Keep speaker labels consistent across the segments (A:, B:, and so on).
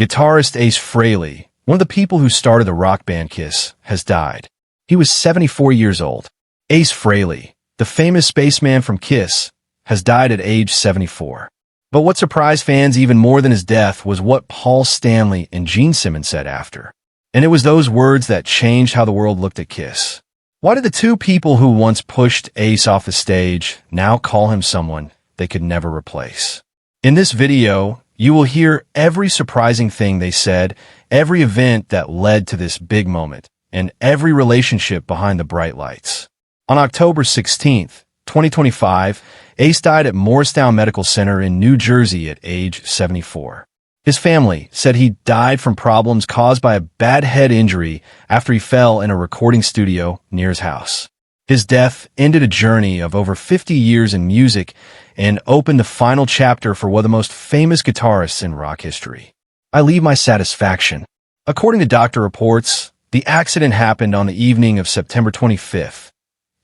A: Guitarist Ace Frehley, one of the people who started the rock band Kiss, has died. He was 74 years old. Ace Frehley, the famous Spaceman from Kiss, has died at age 74. But what surprised fans even more than his death was what Paul Stanley and Gene Simmons said after. And it was those words that changed how the world looked at Kiss. Why did the two people who once pushed Ace off the stage now call him someone they could never replace? In this video, you will hear every surprising thing they said, every event that led to this big moment, and every relationship behind the bright lights. On October 16th, 2025, Ace died at Morristown Medical Center in New Jersey at age 74. His family said he died from problems caused by a bad head injury after he fell in a recording studio near his house. His death ended a journey of over 50 years in music and opened the final chapter for one of the most famous guitarists in rock history. I leave my satisfaction. According to doctor reports, the accident happened on the evening of September 25th.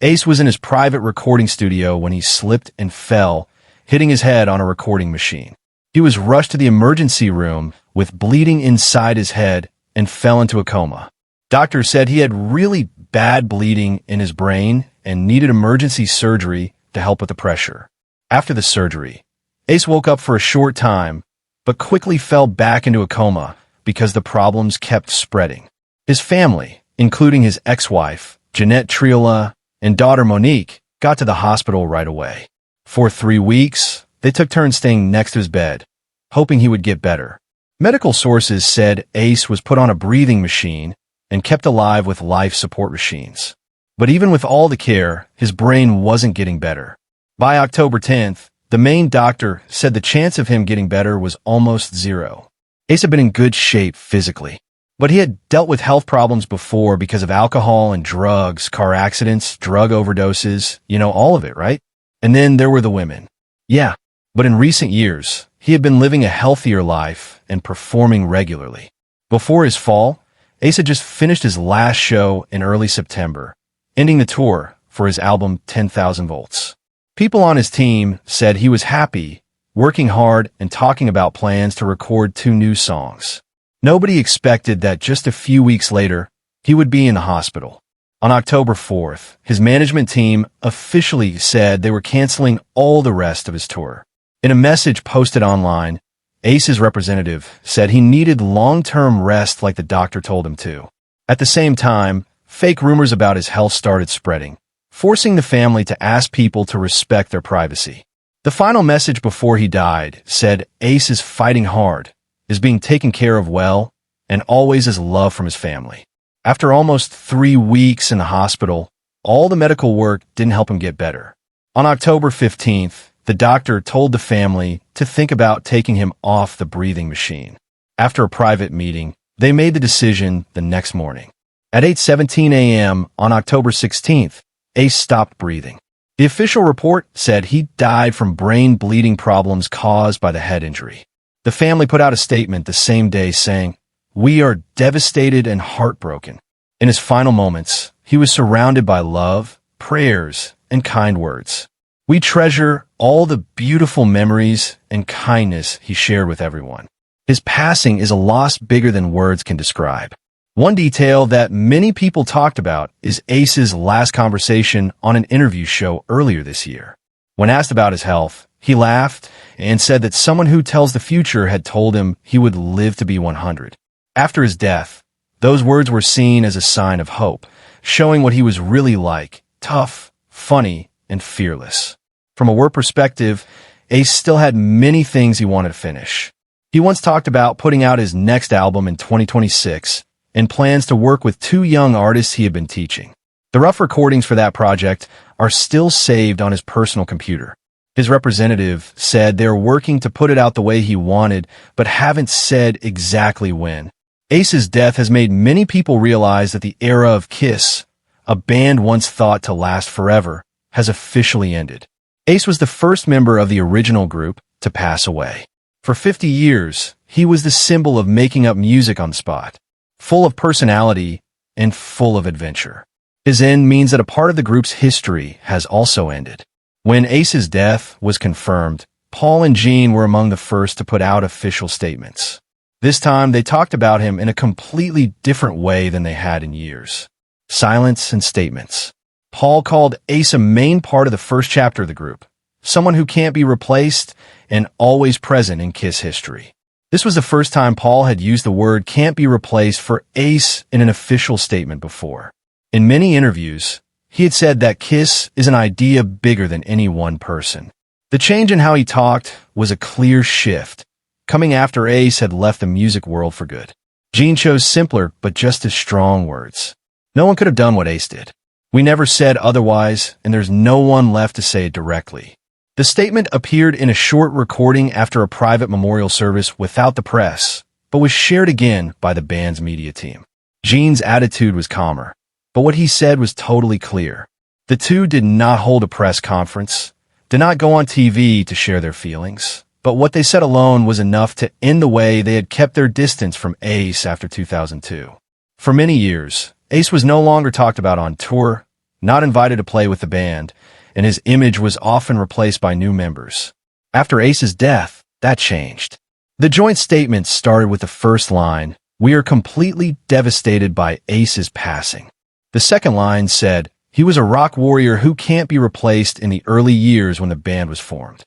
A: Ace was in his private recording studio when he slipped and fell, hitting his head on a recording machine. He was rushed to the emergency room with bleeding inside his head and fell into a coma. Doctors said he had really bad bleeding in his brain and needed emergency surgery to help with the pressure. After the surgery, Ace woke up for a short time, but quickly fell back into a coma because the problems kept spreading. His family, including his ex-wife, Jeanette Triola, and daughter Monique, got to the hospital right away. For 3 weeks, they took turns staying next to his bed, hoping he would get better. Medical sources said Ace was put on a breathing machine and kept alive with life support machines. But even with all the care, his brain wasn't getting better. By October 10th, the main doctor said the chance of him getting better was almost zero. Ace had been in good shape physically, but he had dealt with health problems before because of alcohol and drugs, car accidents, drug overdoses, all of it, right? And then there were the women. Yeah, but in recent years, he had been living a healthier life and performing regularly. Before his fall, Ace had just finished his last show in early September, ending the tour for his album 10,000 Volts. People on his team said he was happy, working hard, and talking about plans to record 2 new songs. Nobody expected that just a few weeks later, he would be in the hospital. On October 4th, his management team officially said they were canceling all the rest of his tour. In a message posted online, Ace's representative said he needed long-term rest like the doctor told him to. At the same time, fake rumors about his health started spreading, forcing the family to ask people to respect their privacy. The final message before he died said Ace is fighting hard, is being taken care of well, and always has love from his family. After almost 3 weeks in the hospital, all the medical work didn't help him get better. On October 15th, the doctor told the family to think about taking him off the breathing machine. After a private meeting, they made the decision the next morning. At 8:17 a.m. on October 16th, Ace stopped breathing. The official report said he died from brain bleeding problems caused by the head injury. The family put out a statement the same day saying, "We are devastated and heartbroken." In his final moments, he was surrounded by love, prayers, and kind words. We treasure all the beautiful memories and kindness he shared with everyone. His passing is a loss bigger than words can describe. One detail that many people talked about is Ace's last conversation on an interview show earlier this year. When asked about his health, he laughed and said that someone who tells the future had told him he would live to be 100. After his death, those words were seen as a sign of hope, showing what he was really like: tough, funny, and fearless. From a work perspective, Ace still had many things he wanted to finish. He once talked about putting out his next album in 2026 and plans to work with 2 young artists he had been teaching. The rough recordings for that project are still saved on his personal computer. His representative said they're working to put it out the way he wanted, but haven't said exactly when. Ace's death has made many people realize that the era of Kiss, a band once thought to last forever, has officially ended. Ace was the first member of the original group to pass away. For 50 years, he was the symbol of making up music on the spot, full of personality and full of adventure. His end means that a part of the group's history has also ended. When Ace's death was confirmed, Paul and Gene were among the first to put out official statements. This time, they talked about him in a completely different way than they had in years. Silence and statements. Paul called Ace a main part of the first chapter of the group, someone who can't be replaced and always present in Kiss history. This was the first time Paul had used the word can't be replaced for Ace in an official statement before. In many interviews, he had said that Kiss is an idea bigger than any one person. The change in how he talked was a clear shift, coming after Ace had left the music world for good. Gene chose simpler but just as strong words. No one could have done what Ace did. We never said otherwise, and there's no one left to say it directly. The statement appeared in a short recording after a private memorial service without the press, but was shared again by the band's media team. Gene's attitude was calmer, but what he said was totally clear. The two did not hold a press conference, did not go on TV to share their feelings, but what they said alone was enough to end the way they had kept their distance from Ace after 2002. For many years, Ace was no longer talked about on tour, not invited to play with the band, and his image was often replaced by new members. After Ace's death, that changed. The joint statement started with the first line, "We are completely devastated by Ace's passing." The second line said, "He was a rock warrior who can't be replaced in the early years when the band was formed."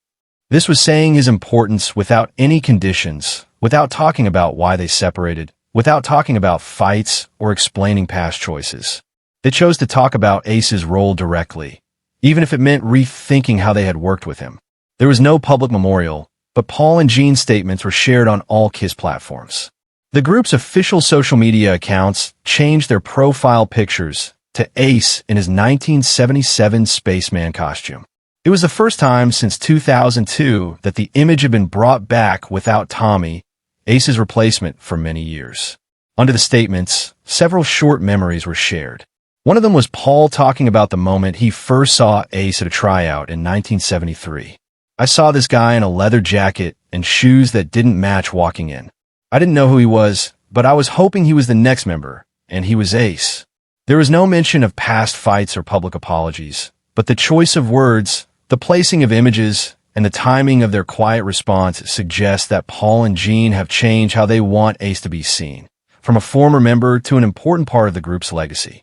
A: This was saying his importance without any conditions, without talking about why they separated, without talking about fights or explaining past choices. They chose to talk about Ace's role directly, even if it meant rethinking how they had worked with him. There was no public memorial, but Paul and Gene's statements were shared on all Kiss platforms. The group's official social media accounts changed their profile pictures to Ace in his 1977 Spaceman costume. It was the first time since 2002 that the image had been brought back without Tommy, Ace's replacement, for many years. Under the statements, several short memories were shared. One of them was Paul talking about the moment he first saw Ace at a tryout in 1973. "I saw this guy in a leather jacket and shoes that didn't match walking in. I didn't know who he was, but I was hoping he was the next member, and he was Ace." There was no mention of past fights or public apologies, but the choice of words, the placing of images, and the timing of their quiet response suggests that Paul and Gene have changed how they want Ace to be seen, from a former member to an important part of the group's legacy.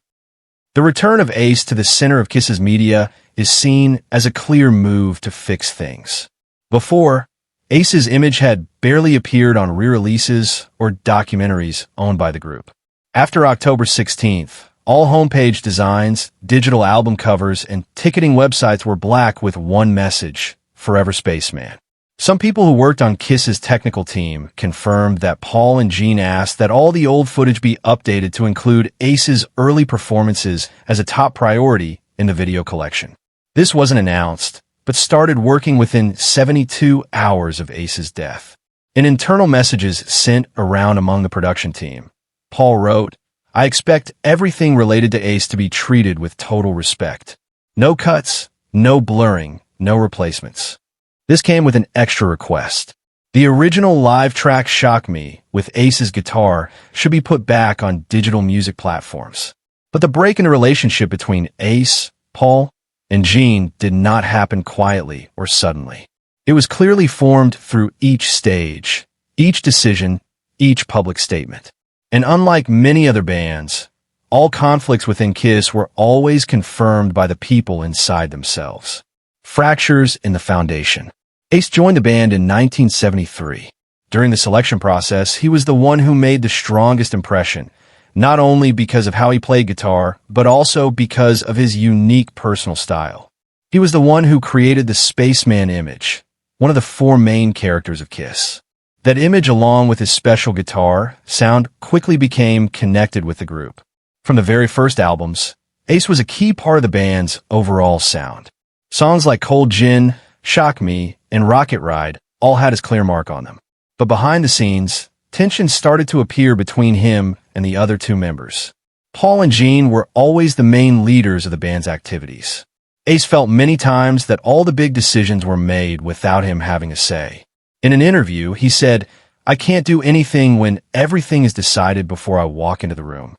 A: The return of Ace to the center of Kiss's media is seen as a clear move to fix things. Before, Ace's image had barely appeared on re-releases or documentaries owned by the group. After October 16th, all homepage designs, digital album covers, and ticketing websites were black with one message: Forever Spaceman. Some people who worked on Kiss's technical team confirmed that Paul and Gene asked that all the old footage be updated to include Ace's early performances as a top priority in the video collection. This wasn't announced, but started working within 72 hours of Ace's death. In internal messages sent around among the production team, Paul wrote, "I expect everything related to Ace to be treated with total respect. No cuts, no blurring, no replacements." This came with an extra request. The original live track "Shock Me" with Ace's guitar should be put back on digital music platforms. But the break in the relationship between Ace, Paul, and Gene did not happen quietly or suddenly. It was clearly formed through each stage, each decision, each public statement. And unlike many other bands, all conflicts within Kiss were always confirmed by the people inside themselves. Fractures in the foundation. Ace joined the band in 1973. During the selection process, he was the one who made the strongest impression, not only because of how he played guitar, but also because of his unique personal style. He was the one who created the Spaceman image, one of the four main characters of Kiss. That image, along with his special guitar sound, quickly became connected with the group. From the very first albums, Ace was a key part of the band's overall sound. Songs like Cold Gin, Shock Me, and Rocket Ride all had his clear mark on them. But behind the scenes, tension started to appear between him and the other two members. Paul and Gene were always the main leaders of the band's activities. Ace felt many times that all the big decisions were made without him having a say. In an interview, he said, "I can't do anything when everything is decided before I walk into the room."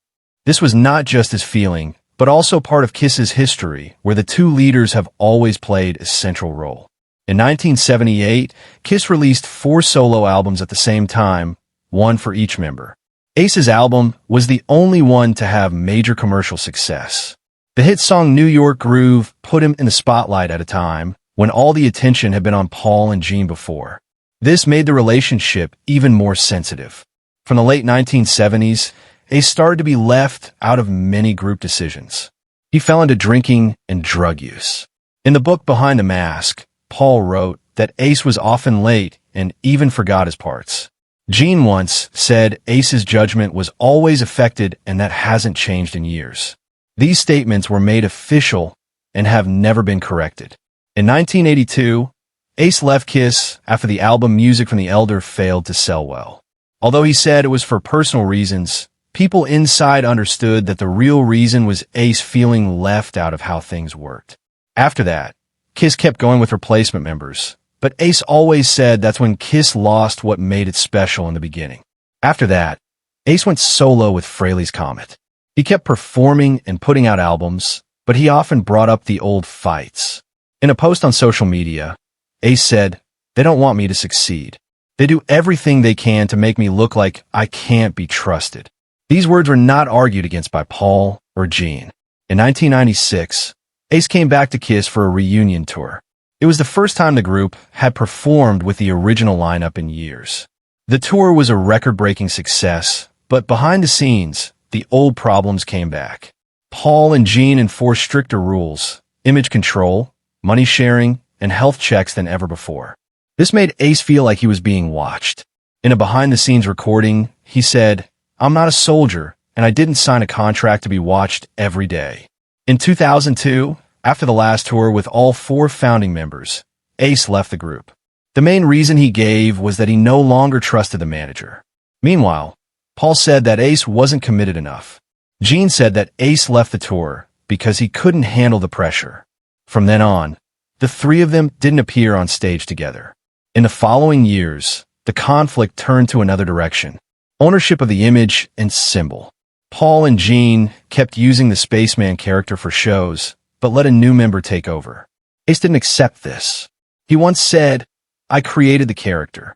A: This was not just his feeling, but also part of Kiss's history, where the two leaders have always played a central role. In 1978, Kiss released 4 solo albums at the same time, one for each member. Ace's album was the only one to have major commercial success. The hit song New York Groove put him in the spotlight at a time when all the attention had been on Paul and Gene before. This made the relationship even more sensitive. From the late 1970s, Ace started to be left out of many group decisions. He fell into drinking and drug use. In the book Behind the Mask, Paul wrote that Ace was often late and even forgot his parts. Gene once said Ace's judgment was always affected and that hasn't changed in years. These statements were made official and have never been corrected. In 1982, Ace left Kiss after the album Music from the Elder failed to sell well. Although he said it was for personal reasons, people inside understood that the real reason was Ace feeling left out of how things worked. After that, Kiss kept going with replacement members, but Ace always said that's when Kiss lost what made it special in the beginning. After that, Ace went solo with Frehley's Comet. He kept performing and putting out albums, but he often brought up the old fights. In a post on social media, Ace said, "They don't want me to succeed. They do everything they can to make me look like I can't be trusted." These words were not argued against by Paul or Gene. In 1996, Ace came back to Kiss for a reunion tour. It was the first time the group had performed with the original lineup in years. The tour was a record-breaking success, but behind the scenes, the old problems came back. Paul and Gene enforced stricter rules, image control, money sharing, and health checks than ever before. This made Ace feel like he was being watched. In a behind-the-scenes recording, he said, "I'm not a soldier, and I didn't sign a contract to be watched every day." In 2002, after the last tour with all 4 founding members, Ace left the group. The main reason he gave was that he no longer trusted the manager. Meanwhile, Paul said that Ace wasn't committed enough. Gene said that Ace left the tour because he couldn't handle the pressure. From then on, the 3 of them didn't appear on stage together. In the following years, the conflict turned to another direction: ownership of the image and symbol. Paul and Gene kept using the Spaceman character for shows, but let a new member take over. Ace didn't accept this. He once said, "I created the character.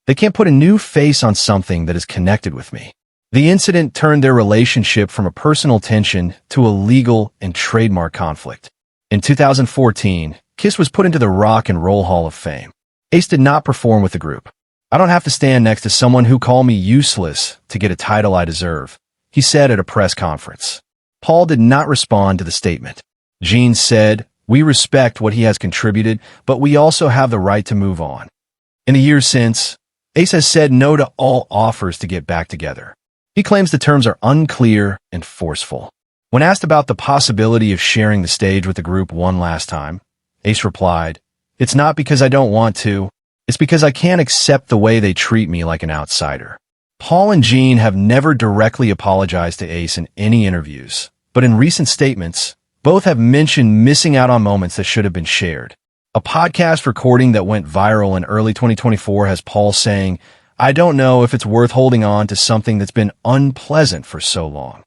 A: They can't put a new face on something that is connected with me." The incident turned their relationship from a personal tension to a legal and trademark conflict. In 2014, Kiss was put into the Rock and Roll Hall of Fame. Ace did not perform with the group. "I don't have to stand next to someone who called me useless to get a title I deserve," he said at a press conference. Paul did not respond to the statement. Gene said, "We respect what he has contributed, but we also have the right to move on." In the years since, Ace has said no to all offers to get back together. He claims the terms are unclear and forceful. When asked about the possibility of sharing the stage with the group one last time, Ace replied, "It's not because I don't want to. It's because I can't accept the way they treat me like an outsider." Paul and Gene have never directly apologized to Ace in any interviews, but in recent statements, both have mentioned missing out on moments that should have been shared. A podcast recording that went viral in early 2024 has Paul saying, "I don't know if it's worth holding on to something that's been unpleasant for so long."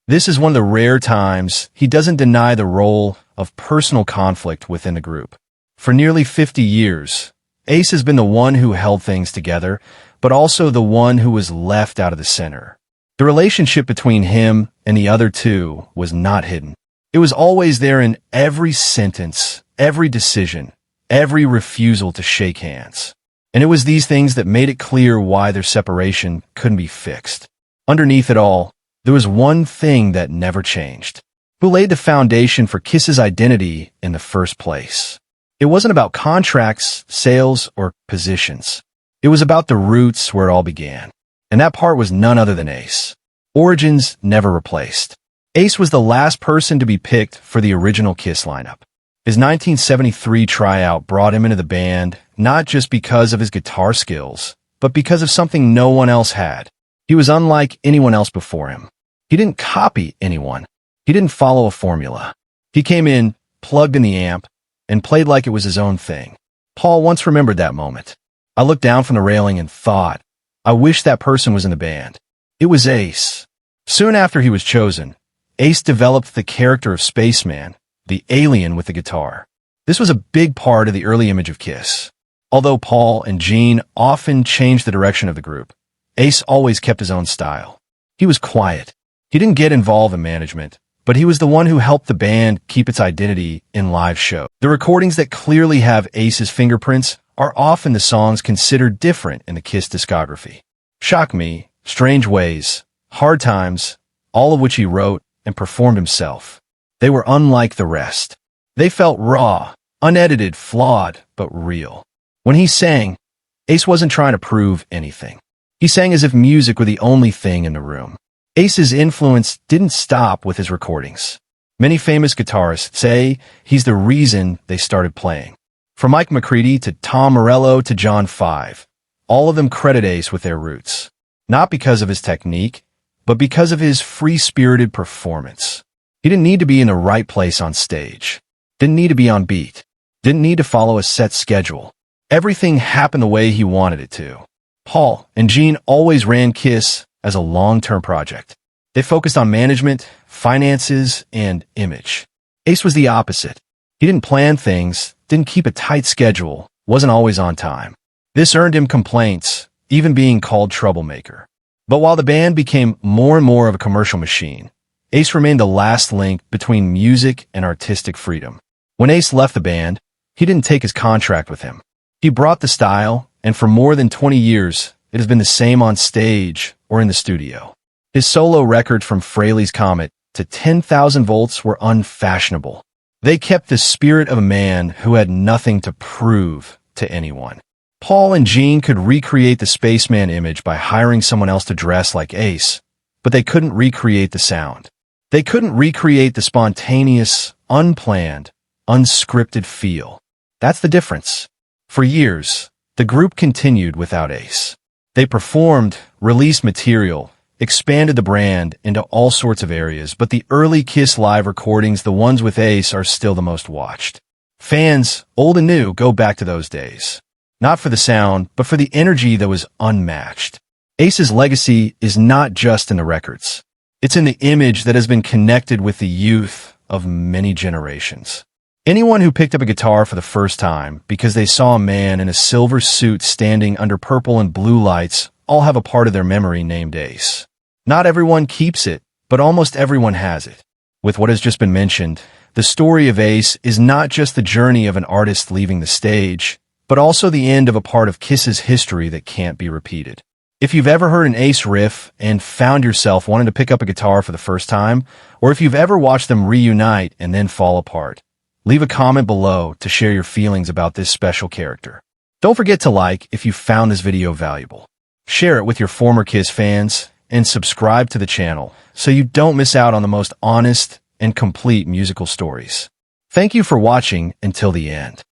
A: This is one of the rare times he doesn't deny the role of personal conflict within the group. For nearly 50 years, Ace has been the one who held things together, but also the one who was left out of the center. The relationship between him and the other 2 was not hidden. It was always there in every sentence, every decision, every refusal to shake hands. And it was these things that made it clear why their separation couldn't be fixed. Underneath it all, there was one thing that never changed. Who laid the foundation for Kiss's identity in the first place? It wasn't about contracts, sales, or positions. It was about the roots where it all began. And that part was none other than Ace. Origins never replaced. Ace was the last person to be picked for the original Kiss lineup. His 1973 tryout brought him into the band not just because of his guitar skills, but because of something no one else had. He was unlike anyone else before him. He didn't copy anyone. He didn't follow a formula. He came in, plugged in the amp, and played like it was his own thing. Paul once remembered that moment. "I looked down from the railing and thought, I wish that person was in the band." It was Ace. Soon after he was chosen, Ace developed the character of Spaceman, the alien with the guitar. This was a big part of the early image of Kiss. Although Paul and Gene often changed the direction of the group, Ace always kept his own style. He was quiet. He didn't get involved in management, but he was the one who helped the band keep its identity in live shows. The recordings that clearly have Ace's fingerprints are often the songs considered different in the Kiss discography. Shock Me, Strange Ways, Hard Times, all of which he wrote and performed himself. They were unlike the rest. They felt raw, unedited, flawed, but real. When he sang, Ace wasn't trying to prove anything. He sang as if music were the only thing in the room. Ace's influence didn't stop with his recordings. Many famous guitarists say he's the reason they started playing. From Mike McCready to Tom Morello to John Five, all of them credit Ace with their roots. Not because of his technique, but because of his free-spirited performance. He didn't need to be in the right place on stage. Didn't need to be on beat. Didn't need to follow a set schedule. Everything happened the way he wanted it to. Paul and Gene always ran Kiss as a long-term project. They focused on management, finances, and image. Ace was the opposite. He didn't plan things, didn't keep a tight schedule, wasn't always on time. This earned him complaints, even being called troublemaker. But while the band became more and more of a commercial machine, Ace remained the last link between music and artistic freedom. When Ace left the band, he didn't take his contract with him. He brought the style, and for more than 20 years, it has been the same on stage or in the studio. His solo records from Frehley's Comet to 10,000 Volts were unfashionable. They kept the spirit of a man who had nothing to prove to anyone. Paul and Gene could recreate the Spaceman image by hiring someone else to dress like Ace, but they couldn't recreate the sound. They couldn't recreate the spontaneous, unplanned, unscripted feel. That's the difference. For years, the group continued without Ace. They performed, released material, expanded the brand into all sorts of areas, but the early Kiss live recordings, the ones with Ace, are still the most watched. Fans, old and new, go back to those days. Not for the sound, but for the energy that was unmatched. Ace's legacy is not just in the records. It's in the image that has been connected with the youth of many generations. Anyone who picked up a guitar for the first time because they saw a man in a silver suit standing under purple and blue lights all have a part of their memory named Ace. Not everyone keeps it, but almost everyone has it. With what has just been mentioned, the story of Ace is not just the journey of an artist leaving the stage, but also the end of a part of Kiss's history that can't be repeated. If you've ever heard an Ace riff and found yourself wanting to pick up a guitar for the first time, or if you've ever watched them reunite and then fall apart, leave a comment below to share your feelings about this special character. Don't forget to like if you found this video valuable. Share it with your former Kiss fans, and subscribe to the channel so you don't miss out on the most honest and complete musical stories. Thank you for watching until the end.